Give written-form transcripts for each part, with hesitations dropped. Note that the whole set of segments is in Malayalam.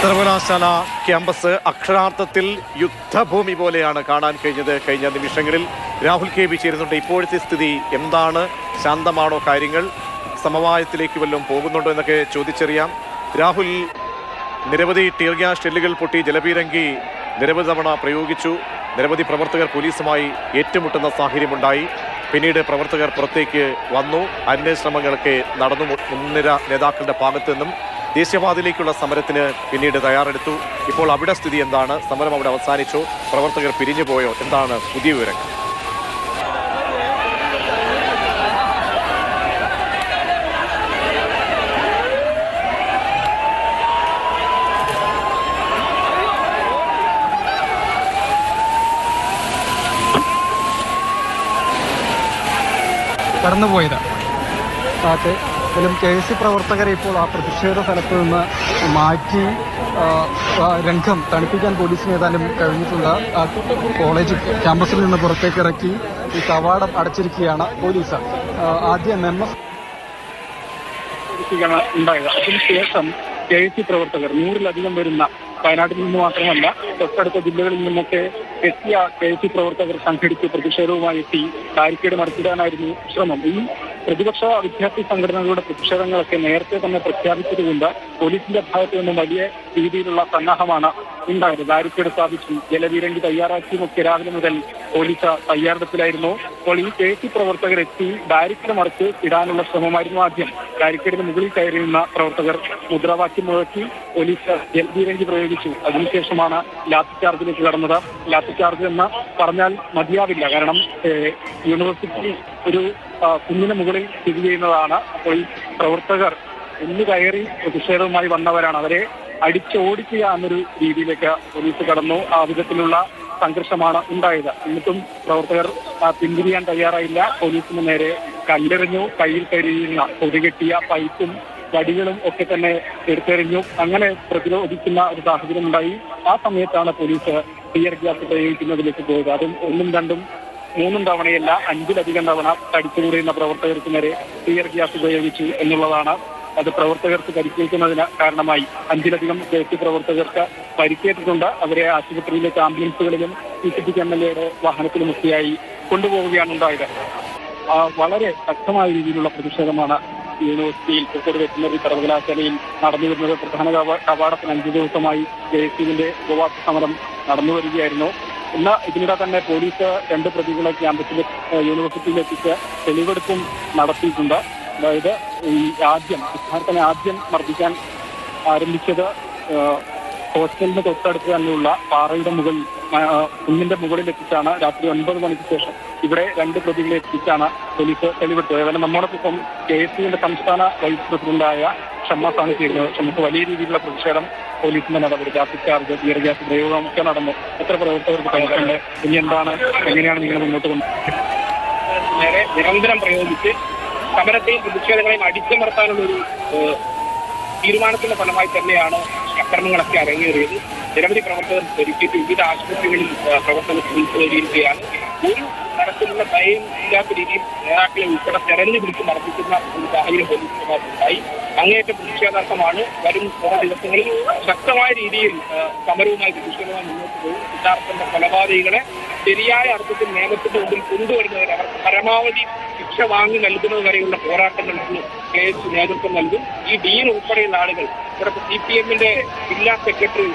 സർവകലാശാല ക്യാമ്പസ് അക്ഷരാർത്ഥത്തിൽ യുദ്ധഭൂമി പോലെയാണ് കാണാൻ കഴിഞ്ഞത്. കഴിഞ്ഞ നിമിഷങ്ങളിൽ രാഹുൽ കെ വി ചേരുന്നുണ്ട്. ഇപ്പോഴത്തെ സ്ഥിതി എന്താണ്? ശാന്തമാണോ കാര്യങ്ങൾ? സമവായത്തിലേക്ക് വല്ലതും പോകുന്നുണ്ടോ എന്നൊക്കെ ചോദിച്ചറിയാം. രാഹുൽ, നിരവധി ടിയർ ഗ്യാസ് ഷെല്ലുകൾ പൊട്ടി ജലപീരങ്കി നിരവധി തവണ പ്രയോഗിച്ചു. നിരവധി പ്രവർത്തകർ പോലീസുമായി ഏറ്റുമുട്ടുന്ന സാഹചര്യമുണ്ടായി. പിന്നീട് പ്രവർത്തകർ പുറത്തേക്ക് വന്നു. അന്വേഷണങ്ങളൊക്കെ നടന്നു. മുൻനിര നേതാക്കളുടെ ഭാഗത്തു നിന്നും ദേശീയപാതയിലേക്കുള്ള സമരത്തിന് പിന്നീട് തയ്യാറെടുത്തു. ഇപ്പോൾ അവിടെ സ്ഥിതി എന്താണ്? സമരം അവിടെ അവസാനിച്ചോ? പ്രവർത്തകർ പിരിഞ്ഞു പോയോ? എന്താണ് പുതിയ വിവരങ്ങൾ? കടന്നുപോയത് കെ എസ് സി പ്രവർത്തകരെ ഇപ്പോൾ ആ പ്രതിഷേധ സ്ഥലത്ത് നിന്ന് മാറ്റി രംഗം തണുപ്പിക്കാൻ പോലീസിന് ഏതാനും കഴിഞ്ഞിട്ടുണ്ട്. കോളേജ് ക്യാമ്പസിൽ നിന്ന് പുറത്തേക്ക് ഇറക്കി ഈ കവാടം അടച്ചിരിക്കുകയാണ് പോലീസ്. ആദ്യം ഉണ്ടായത്. അതിനുശേഷം കെ എസ് സി പ്രവർത്തകർ 100-ലധികം വരുന്ന വയനാട്ടിൽ നിന്ന് മാത്രമല്ല തൊട്ടടുത്ത ജില്ലകളിൽ നിന്നൊക്കെ എത്തിയ കെ എസ് സി പ്രവർത്തകർ സംഘടിച്ച് പ്രതിഷേധവുമായി എത്തി ബാരിക്കേഡ് മറിച്ചിടാനായിരുന്നു ശ്രമം. ഈ പ്രതിപക്ഷ വിദ്യാർത്ഥി സംഘടനകളുടെ പ്രതിഷേധങ്ങളൊക്കെ നേരത്തെ തന്നെ പ്രഖ്യാപിച്ചതുകൊണ്ട് പോലീസിന്റെ ഭാഗത്തു നിന്നും വലിയ രീതിയിലുള്ള സന്നാഹമാണ് ഉണ്ടായത്. ബാരിക്കേഡ് സ്ഥാപിച്ചും ജലപീരങ്കി തയ്യാറാക്കിയുമൊക്കെ രാവിലെ മുതൽ പോലീസ് തയ്യാറെടുപ്പിലായിരുന്നു. അപ്പോൾ ഈ കെ സി പ്രവർത്തകർ എത്തി ബാരിക്കേഡ് മറിച്ച് ഇടാനുള്ള ശ്രമമായിരുന്നു ആദ്യം. ബാരിക്കേഡിന് മുകളിൽ കയറി നിന്ന പ്രവർത്തകർ മുദ്രാവാക്യം മുഴക്കി പോലീസ് ജലപീരങ്കി പ്രയോഗിച്ചു. അതിനുശേഷമാണ് ലാത്തി ചാർജിലേക്ക് കടന്നത്. ലാത്തി ചാർജ് എന്ന് പറഞ്ഞാൽ മതിയാവില്ല, കാരണം യൂണിവേഴ്സിറ്റി ഒരു കുന്നിന് മുകളിൽ സ്ഥിതി ചെയ്യുന്നതാണ്. അപ്പോൾ പ്രവർത്തകർ ഒന്ന് കയറി പ്രതിഷേധവുമായി വന്നവരാണ്. അവരെ അടിച്ചോടിക്കുക എന്നൊരു രീതിയിലേക്ക് പോലീസ് കടന്നു. ആ വിധത്തിലുള്ള സംഘർഷമാണ് ഉണ്ടായത്. എന്നിട്ടും പ്രവർത്തകർ പിന്തിരിയാൻ തയ്യാറായില്ല. പോലീസിന് നേരെ കല്ലെറിഞ്ഞു. കയ്യിൽ കരുതിയിരുന്ന പൊതികെട്ടിയ പൈപ്പും വടികളും ഒക്കെ തന്നെ എടുത്തെറിഞ്ഞു. അങ്ങനെ പ്രതിരോധിക്കുന്ന ഒരു സാഹചര്യം ഉണ്ടായി. ആ സമയത്താണ് പോലീസ് ടിയർ ഗ്യാസ് പ്രയോഗിക്കുന്നതിലേക്ക് പോയത്. അതും 1ഉം 2ഉം 3ഉം തവണയല്ല, 5-ലധികം തവണ തടിച്ചുകൂടിയുന്ന പ്രവർത്തകർക്ക് നേരെ ടിയർ ഗ്യാസ് ഉപയോഗിച്ചു എന്നുള്ളതാണ്. അത് പ്രവർത്തകർക്ക് പരിക്കേൽക്കുന്നതിന് കാരണമായി. 5-ലധികം കെ.എസ്.യു പ്രവർത്തകർക്ക് പരിക്കേറ്റിട്ടുണ്ട്. അവരെ ആശുപത്രിയിലേക്ക് ആംബുലൻസുകളിലും CCTV MLA-യുടെ വാഹനത്തിലുമൊക്കെയായി കൊണ്ടുപോവുകയാണ് ഉണ്ടായത്. വളരെ ശക്തമായ രീതിയിലുള്ള പ്രതിഷേധമാണ് യൂണിവേഴ്സിറ്റിയിൽ പൂക്കോട് വെറ്റിനറി സർവകലാശാലയിൽ നടന്നു വരുന്നത്. പ്രധാന കവാടത്തിന് 5 ദിവസമായി കെ.എസ്.യുവിന്റെ ഉപവാസ സമരം നടന്നു വരികയായിരുന്നു. ഇന്ന് ഇതിനിടെ തന്നെ പോലീസ് 2 പ്രതികളെ ക്യാമ്പസിൽ യൂണിവേഴ്സിറ്റിയിലെത്തിച്ച് തെളിവെടുപ്പും നടത്തിയിട്ടുണ്ട്. അതായത് ഈ വിദ്യാർത്ഥിനെ ആദ്യം മർദ്ദിക്കാൻ ആരംഭിച്ചത് ഹോസ്റ്റലിന് തൊട്ടടുത്ത് തന്നെയുള്ള പാറയുടെ കുന്നിന്റെ മുകളിൽ എത്തിച്ചാണ്. രാത്രി 9 മണിക്ക് ശേഷം ഇവിടെ 2 പ്രതികളെ എത്തിച്ചാണ് പോലീസ് തെളിവെടുത്തത്. അതുപോലെ നമ്മോടൊപ്പം കെ.എസ്.യുവിന്റെ സംസ്ഥാന വൈസ് പ്രസിഡന്റായ ഷമ്മാസാണ് ചേരുന്നത്. ഷമ്മക്ക് വലിയ രീതിയിലുള്ള പ്രതിഷേധം പോലീസിന്റെ നടപടി, ലാത്തി ചാർജ്, ടിയർ ഗ്യാസ് പ്രയോഗം ഒക്കെ നടന്നു. എത്ര പ്രവർത്തകർക്ക് കഴിക്കുന്നുണ്ട്? ഇനി എന്താണ്, എങ്ങനെയാണ് നിങ്ങൾ മുന്നോട്ട് നേരെ നിരന്തരം പ്രയോഗിച്ച് സമരത്തെയും പ്രതിഷേധങ്ങളെയും അടിച്ചമർത്താനുള്ളൊരു തീരുമാനത്തിന്റെ ഫലമായി തന്നെയാണ് അക്രമങ്ങളൊക്കെ അരങ്ങേറിയത്. നിരവധി പ്രവർത്തകർ പരിക്കേറ്റ് വിവിധ ആശുപത്രികളിൽ പ്രവർത്തകർ ചികിത്സ തേടിയിരിക്കുകയാണ്. ഒരു തരത്തിലുള്ള ഭയം ഇല്ലാത്ത രീതിയിൽ നേതാക്കളെ ഉൾപ്പെടെ തെരഞ്ഞു പിടിച്ച് മർദ്ദിക്കുന്ന ഒരു സാഹചര്യം പോലീസിന്റെ ഭാഗത്തുണ്ടായി. അങ്ങേയറ്റ പ്രതിഷേധാർത്ഥമാണ് വരും കുറേ ദിവസങ്ങളിൽ ശക്തമായ രീതിയിൽ സമരവുമായി പ്രതിഷേധമായി മുന്നോട്ട് പോകും. സിദ്ധാർത്ഥന്റെ കൊലപാതകികളെ ശരിയായ അർത്ഥത്തിൽ നിയമത്തിന്റെ മുമ്പിൽ കൊണ്ടുവരുന്നതിന് അവർ പരമാവധി ശിക്ഷ വാങ്ങി നൽകുന്നത് വരെയുള്ള പോരാട്ടങ്ങൾക്ക് കെ.എസ്.യു നേതൃത്വം നൽകും. ഈ ഡീൻ ഉൾപ്പെടെയുള്ള ആളുകൾ, ഇവിടുത്തെ CPM-ന്റെ ജില്ലാ സെക്രട്ടറി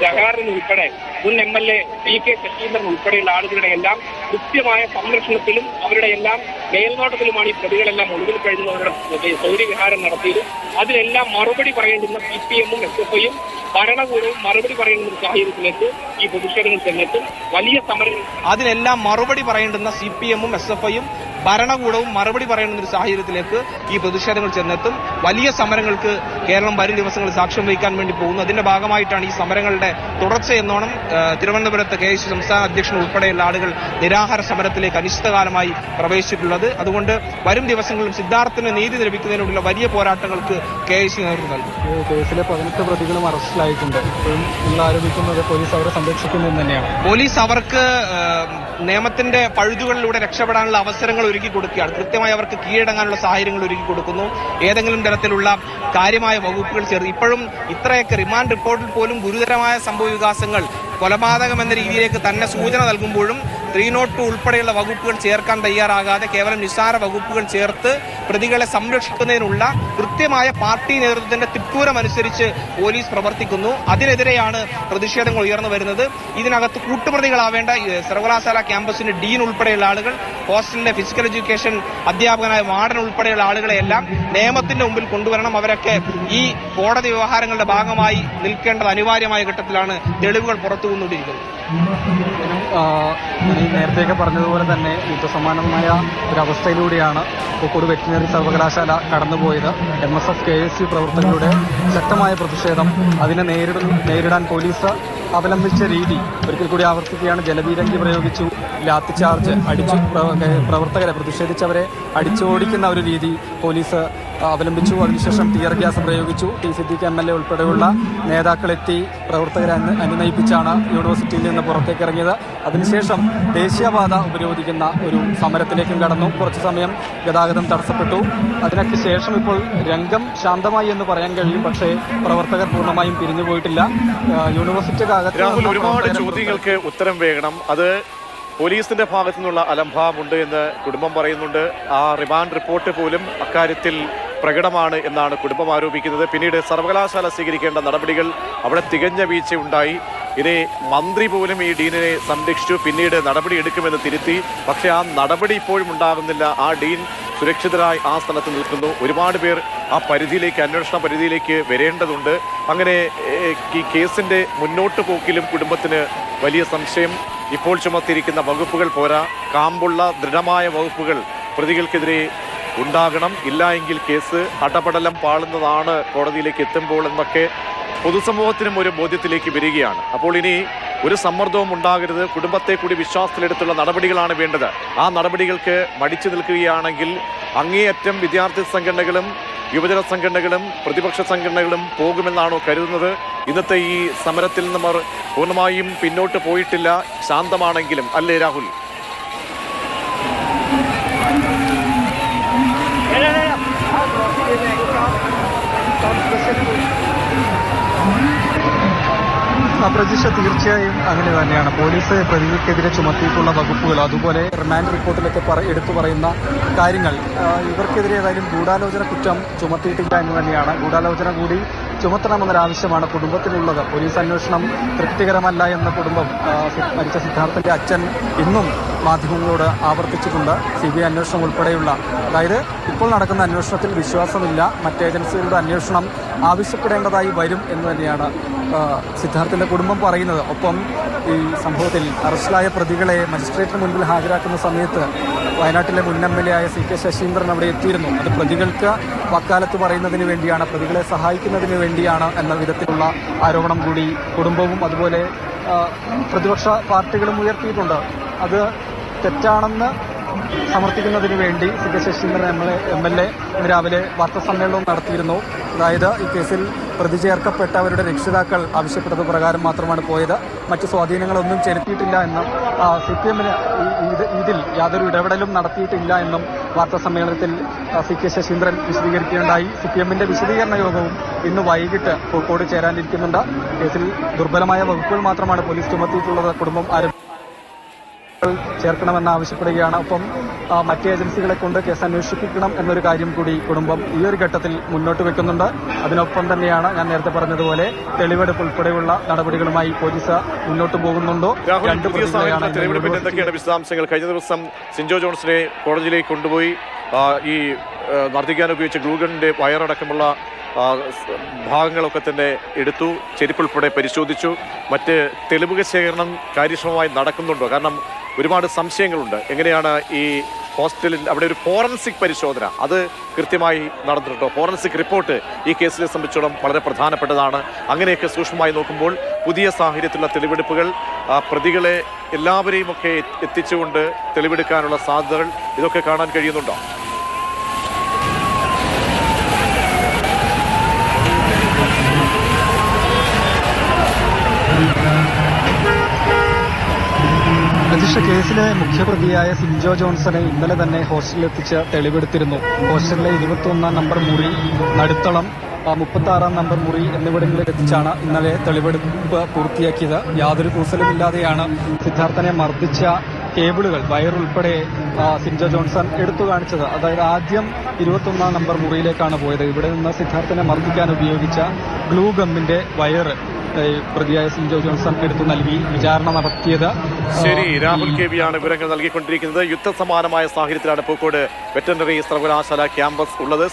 ജഹാറിന് ഉൾപ്പെടെ മുൻ MLA P.K. ശശീന്ദ്രൻ ഉൾപ്പെടെയുള്ള ആളുകളുടെ എല്ലാം കൃത്യമായ സംരക്ഷണത്തിലും അവരുടെ എല്ലാം മേൽനോട്ടത്തിലുമാണ് ഈ പ്രതികളെല്ലാം ഒളിവിൽ കഴിയുന്നവരുടെ സൗര്യവിഹാരം നടത്തിയത്. അതിനെല്ലാം മറുപടി പറയേണ്ടുന്ന CPM-ഉം SFI-യും ഭരണകൂടവും മറുപടി പറയേണ്ടുന്ന സാഹചര്യത്തിലേക്ക് ഈ പ്രതിഷേധങ്ങൾ ചെന്നെത്തും. വലിയ സമരങ്ങൾ അതിനെല്ലാം മറുപടി പറയേണ്ടുന്ന CPM-ഉം SFI-യും ഭരണകൂടവും മറുപടി പറയേണ്ടുന്ന ഒരു സാഹചര്യത്തിലേക്ക് ഈ പ്രതിഷേധങ്ങൾ ചെന്നെത്തും. വലിയ സമരങ്ങൾക്ക് കേരളം വരും ദിവസങ്ങളിൽ സാക്ഷ്യം വഹിക്കാൻ വേണ്ടി പോകുന്നു. അതിന്റെ ഭാഗമായിട്ടാണ് ഈ സമരങ്ങളുടെ തുടർച്ചയെന്നോണം തിരുവനന്തപുരത്ത് കെ.എസ്.യു സംസ്ഥാന അധ്യക്ഷൻ ഉൾപ്പെടെയുള്ള ആളുകൾ നിരാഹാര സമരത്തിലേക്ക് അനിശ്ചിതകാലമായി പ്രവേശിച്ചിട്ടുള്ളത്. അതുകൊണ്ട് വരും ദിവസങ്ങളിലും സിദ്ധാർത്ഥന് നീതി ലഭിക്കുന്നതിനുള്ള വലിയ പോരാട്ടങ്ങൾക്ക് കെ.എസ്.യു നേതൃത്വം നൽകും. കേസിലെ 18 പ്രതികളും അറസ്റ്റിലായിട്ടുണ്ട്. ആരോപിക്കുന്നത് പോലീസ് അവരെ സംരക്ഷിക്കുന്നതെന്ന് തന്നെയാണ്. പോലീസ് അവർക്ക് നിയമത്തിന്റെ പഴുതുകളിലൂടെ രക്ഷപ്പെടാനുള്ള അവസരങ്ങൾ ഒരുക്കി കൊടുക്കുകയാണ്. കൃത്യമായി അവർക്ക് കീഴടങ്ങാനുള്ള സാഹചര്യങ്ങൾ ഒരുക്കി കൊടുക്കുന്നു. ഏതെങ്കിലും തരത്തിലുള്ള കാര്യമായ വകുപ്പുകൾ ചേർത്ത് ഇപ്പോഴും ഇത്രയൊക്കെ റിമാൻഡ് റിപ്പോർട്ടിൽ പോലും ഗുരുതരമായ സംഭവ വികാസങ്ങൾ, കൊലപാതകം എന്ന രീതിയിലേക്ക് തന്നെ സൂചന നൽകുമ്പോഴും 302 ഉൾപ്പെടെയുള്ള വകുപ്പുകൾ ചേർക്കാൻ തയ്യാറാകാതെ കേവലം നിസ്സാര വകുപ്പുകൾ ചേർത്ത് പ്രതികളെ സംരക്ഷിക്കുന്നതിനുള്ള കൃത്യമായ പാർട്ടി നേതൃത്വത്തിന്റെ തിട്ടൂരമനുസരിച്ച് പോലീസ് പ്രവർത്തിക്കുന്നു. അതിനെതിരെയാണ് പ്രതിഷേധങ്ങൾ ഉയർന്നു വരുന്നത്. ഇതിനകത്ത് കൂട്ടുപ്രതികളാവേണ്ട സർവകലാശാല ക്യാമ്പസിന്റെ ഡീൻ ഉൾപ്പെടെയുള്ള ആളുകൾ, ഹോസ്റ്റലിന്റെ ഫിസിക്കൽ എഡ്യൂക്കേഷൻ അധ്യാപകനായ വാർഡൻ ഉൾപ്പെടെയുള്ള ആളുകളെയെല്ലാം നിയമത്തിന്റെ മുമ്പിൽ കൊണ്ടുവരണം. അവരൊക്കെ ഈ കോടതി വ്യവഹാരങ്ങളുടെ ഭാഗമായി നിൽക്കേണ്ടത് അനിവാര്യമായ ഘട്ടത്തിലാണ് തെളിവുകൾ പുറത്തു കൊണ്ടുകൊണ്ടിരിക്കുന്നത്. നേരത്തെയൊക്കെ പറഞ്ഞതുപോലെ തന്നെ യുദ്ധസമാനമായ ഒരവസ്ഥയിലൂടെയാണ് കോഴിക്കോട് വെറ്റിനറി സർവകലാശാല കടന്നുപോയത്. MSF KSU പ്രവർത്തകരുടെ ശക്തമായ പ്രതിഷേധം, അതിനെ നേരിടാൻ പോലീസ് അവലംബിച്ച രീതി ഒരിക്കൽ കൂടി ആവർത്തിക്കുകയാണ്. ജലപീരങ്കി പ്രയോഗിച്ചു, ലാത്തി ചാർജ് അടിച്ചു, പ്രവർത്തകരെ പ്രതിഷേധിച്ചവരെ അടിച്ചോടിക്കുന്ന ഒരു രീതി പോലീസ് അവലംബിച്ചു. അതിനുശേഷം ടിയർ ഗ്യാസ് പ്രയോഗിച്ചു. ടി സിദ്ദീഖ് MLA ഉൾപ്പെടെയുള്ള നേതാക്കളെത്തി പ്രവർത്തകരെ അനുനയിപ്പിച്ചാണ് യൂണിവേഴ്സിറ്റിയിൽ നിന്ന് പുറത്തേക്ക് ഇറങ്ങിയത്. അതിനുശേഷം ദേശീയപാത ഉപരോധിക്കുന്ന ഒരു സമരത്തിലേക്കും കടന്നു. കുറച്ചു സമയം ഗതാഗതം തടസ്സപ്പെട്ടു. അതിനൊക്കെ ശേഷം ഇപ്പോൾ രംഗം ശാന്തമായി എന്ന് പറയാൻ കഴിയും. പക്ഷേ പ്രവർത്തകർ പൂർണ്ണമായും പിരിഞ്ഞുപോയിട്ടില്ല. യൂണിവേഴ്സിറ്റിക്കകത്ത് രാഹുൽ, ഒരുപാട് ചോദ്യങ്ങൾക്ക് ഉത്തരം വേണം. അത് പോലീസിന്റെ ഭാഗത്തു നിന്നുള്ള അലംഭാവമുണ്ട് എന്ന് കുടുംബം പറയുന്നുണ്ട്. ആ റിമാൻഡ് റിപ്പോർട്ട് പോലും അക്കാര്യത്തിൽ പ്രകടമാണ് എന്നാണ് കുടുംബം ആരോപിക്കുന്നത്. പിന്നീട് സർവകലാശാല സ്വീകരിക്കേണ്ട നടപടികൾ അവിടെ തികഞ്ഞ വീഴ്ചയുണ്ടായി. ഇനി മന്ത്രി പോലും ഈ ഡീനിനെ സംരക്ഷിച്ചു, പിന്നീട് നടപടി എടുക്കുമെന്ന് തിരുത്തി. പക്ഷേ ആ നടപടി ഇപ്പോഴും ഉണ്ടാകുന്നില്ല. ആ ഡീൻ സുരക്ഷിതരായി ആ സ്ഥലത്ത് നിൽക്കുന്നു. ഒരുപാട് പേർ ആ പരിധിയിലേക്ക്, അന്വേഷണ പരിധിയിലേക്ക് വരേണ്ടതുണ്ട്. അങ്ങനെ ഈ കേസിന്റെ മുന്നോട്ട് പോക്കിലും കുടുംബത്തിന് വലിയ സംശയം. ഇപ്പോൾ ചുമത്തിയിരിക്കുന്ന വകുപ്പുകൾ പോരാ, കാമ്പുള്ള ദൃഢമായ വകുപ്പുകൾ പ്രതികൾക്കെതിരെ ഉണ്ടാകണം. ഇല്ല എങ്കിൽ കേസ് അടപടലം പാളുന്നതാണ് കോടതിയിലേക്ക് എത്തുമ്പോൾ എന്നൊക്കെ പൊതുസമൂഹത്തിനും ഒരു ബോധ്യത്തിലേക്ക് വരികയാണ്. അപ്പോൾ ഇനി ഒരു സമ്മർദ്ദവും ഉണ്ടാകരുത്. കുടുംബത്തെ കൂടി വിശ്വാസത്തിലെടുത്തുള്ള നടപടികളാണ് വേണ്ടത്. ആ നടപടികൾക്ക് മടിച്ചു നിൽക്കുകയാണെങ്കിൽ അങ്ങേയറ്റം വിദ്യാർത്ഥി സംഘടനകളും യുവജന സംഘടനകളും പ്രതിപക്ഷ സംഘടനകളും പോകുമെന്നാണോ കരുതുന്നത്? ഇന്നത്തെ ഈ സമരത്തിൽ നിന്ന് പൂർണ്ണമായും പിന്നോട്ട് പോയിട്ടില്ല, ശാന്തമാണെങ്കിലും, അല്ലേ രാഹുൽ? പ്രതീക്ഷ തീർച്ചയായും അങ്ങനെ തന്നെയാണ്. പോലീസ് പ്രതികൾക്കെതിരെ ചുമത്തിയിട്ടുള്ള വകുപ്പുകൾ, അതുപോലെ റിമാൻഡ് റിപ്പോർട്ടിലൊക്കെ എടുത്തു പറയുന്ന കാര്യങ്ങൾ, ഇവർക്കെതിരെ ഏതായാലും ഗൂഢാലോചന കുറ്റം ചുമത്തിയിട്ടില്ല എന്ന് തന്നെയാണ്. ഗൂഢാലോചന കൂടി ചുമത്തണമെന്നൊരാവശ്യമാണ് കുടുംബത്തിനുള്ളത്. പോലീസ് അന്വേഷണം തൃപ്തികരമല്ല എന്ന കുടുംബം മരിച്ച സിദ്ധാർത്ഥന്റെ അച്ഛൻ ഇന്നും മാധ്യമങ്ങളോട് ആവർത്തിച്ചിട്ടുണ്ട്. CBI അന്വേഷണം ഉൾപ്പെടെയുള്ള, അതായത് ഇപ്പോൾ നടക്കുന്ന അന്വേഷണത്തിൽ വിശ്വാസമില്ല, മറ്റേജൻസികളുടെ അന്വേഷണം ആവശ്യപ്പെടേണ്ടതായി വരും എന്ന് തന്നെയാണ് സിദ്ധാർത്ഥിന്റെ കുടുംബം പറയുന്നത്. ഒപ്പം ഈ സംഭവത്തിൽ അറസ്റ്റിലായ പ്രതികളെ മജിസ്ട്രേറ്റിന് മുൻപിൽ ഹാജരാക്കുന്ന സമയത്ത് വയനാട്ടിലെ മുൻ MLA ആയ CK ശശീന്ദ്രൻ അവിടെ എത്തിയിരുന്നു. അത് പ്രതികൾക്ക് വക്കാലത്ത് പറയുന്നതിന് വേണ്ടിയാണ്, പ്രതികളെ സഹായിക്കുന്നതിന് വേണ്ടിയാണ് എന്ന വിധത്തിലുള്ള ആരോപണം കൂടി കുടുംബവും അതുപോലെ പ്രതിപക്ഷ പാർട്ടികളും ഉയർത്തിയിട്ടുണ്ട്. അത് തെറ്റാണെന്ന് സമർത്ഥിക്കുന്നതിന് വേണ്ടി CK ശശീന്ദ്രൻ MLA രാവിലെ വാർത്താസമ്മേളനവും നടത്തിയിരുന്നു. അതായത് ഈ കേസിൽ പ്രതി ചേർക്കപ്പെട്ടവരുടെ രക്ഷിതാക്കൾ ആവശ്യപ്പെട്ടത് പ്രകാരം മാത്രമാണ് പോയത്, മറ്റു സ്വാധീനങ്ങളൊന്നും ചെലുത്തിയിട്ടില്ല എന്നും CPM-ന് ഇതിൽ യാതൊരു ഇടപെടലും നടത്തിയിട്ടില്ല എന്നും വാർത്താസമ്മേളനത്തിൽ CK ശശീന്ദ്രൻ വിശദീകരിക്കുകയുണ്ടായി. CPM-ന്റെ വിശദീകരണ യോഗവും ഇന്ന് വൈകിട്ട് കോഴിക്കോട് ചേരാനിരിക്കുന്നുണ്ട്. കേസിൽ ദുർബലമായ വകുപ്പുകൾ മാത്രമാണ് പോലീസ് ചുമത്തിയിട്ടുള്ളത്. കുടുംബം ചേർക്കണമെന്ന് ആവശ്യപ്പെടുകയാണ്. ഒപ്പം മറ്റ് ഏജൻസികളെ കൊണ്ട് കേസ് അന്വേഷിപ്പിക്കണം എന്നൊരു കാര്യം കൂടി കുടുംബം ഈ ഒരു ഘട്ടത്തിൽ മുന്നോട്ട് വെക്കുന്നുണ്ട്. അതിനൊപ്പം തന്നെയാണ് ഞാൻ നേരത്തെ പറഞ്ഞതുപോലെ തെളിവെടുപ്പ് ഉൾപ്പെടെയുള്ള നടപടികളുമായി പോലീസ് മുന്നോട്ട് പോകുന്നുണ്ടോ. എന്തൊക്കെയാണ് വിശദാംശങ്ങൾ? കഴിഞ്ഞ ദിവസം സിൻജോ ജോൺസിനെ കോടതിയിലേക്ക് കൊണ്ടുപോയി ഈ മർദ്ദിക്കാൻ ഉപയോഗിച്ച ഗ്ലൂഗണിന്റെ വയറടക്കമുള്ള ഭാഗങ്ങളൊക്കെ തന്നെ എടുത്തു, ചെരുപ്പുൾപ്പെടെ പരിശോധിച്ചു. മറ്റ് തെളിവുകൾ ശേഖരണം കാര്യക്ഷമമായി നടക്കുന്നുണ്ടോ? കാരണം ഒരുപാട് സംശയങ്ങളുണ്ട്. എങ്ങനെയാണ് ഈ ഹോസ്റ്റലിൽ അവിടെ ഒരു ഫോറൻസിക് പരിശോധന അത് കൃത്യമായി നടന്നിട്ടുണ്ടോ? ഫോറൻസിക് റിപ്പോർട്ട് ഈ കേസിനെ സംബന്ധിച്ചോളം വളരെ പ്രധാനപ്പെട്ടതാണ്. അങ്ങനെയൊക്കെ സൂക്ഷ്മമായി നോക്കുമ്പോൾ പുതിയ സാഹചര്യത്തിലുള്ള തെളിവെടുപ്പുകൾ, പ്രതികളെ എല്ലാവരെയും ഒക്കെ എത്തിച്ചുകൊണ്ട് തെളിവെടുക്കാനുള്ള സാധ്യതകൾ ഇതൊക്കെ കാണാൻ കഴിയുന്നുണ്ടോ? പ്രതീക്ഷ പ്രതീക്ഷ, കേസിലെ മുഖ്യപ്രതിയായ സിൻജോ ജോൺസനെ ഇന്നലെ തന്നെ ഹോസ്റ്റലിലെത്തിച്ച് തെളിവെടുത്തിരുന്നു. ഹോസ്റ്റലിലെ 21 നമ്പർ മുറി, നടുത്തളം, 36 നമ്പർ മുറി എന്നിവിടങ്ങളിൽ എത്തിച്ചാണ് ഇന്നലെ തെളിവെടുപ്പ് പൂർത്തിയാക്കിയത്. യാതൊരു കൂസലുമില്ലാതെയാണ് സിദ്ധാർത്ഥനെ മർദ്ദിച്ച കേബിളുകൾ, വയറുൾപ്പെടെ സിൻജോ ജോൺസൺ എടുത്തു കാണിച്ചത്. അതായത് ആദ്യം 21 നമ്പർ മുറിയിലേക്കാണ് പോയത്. ഇവിടെ നിന്ന് സിദ്ധാർത്ഥനെ മർദ്ദിക്കാൻ ഉപയോഗിച്ച ഗ്ലൂ ഗമ്മിന്റെ വയറ് പ്രതിയായ സിൻജോ ജോൺസൺ എടുത്തു നൽകി വിചാരണ നടത്തിയത്. ശരി, രാഹുൽ കെ വിയാണ് വിവരങ്ങൾ നൽകിക്കൊണ്ടിരിക്കുന്നത്. യുദ്ധസമാനമായ സാഹചര്യത്തിലാണ് പൂക്കോട് വെറ്ററിനറി സർവകലാശാല ക്യാമ്പസ് ഉള്ളത്.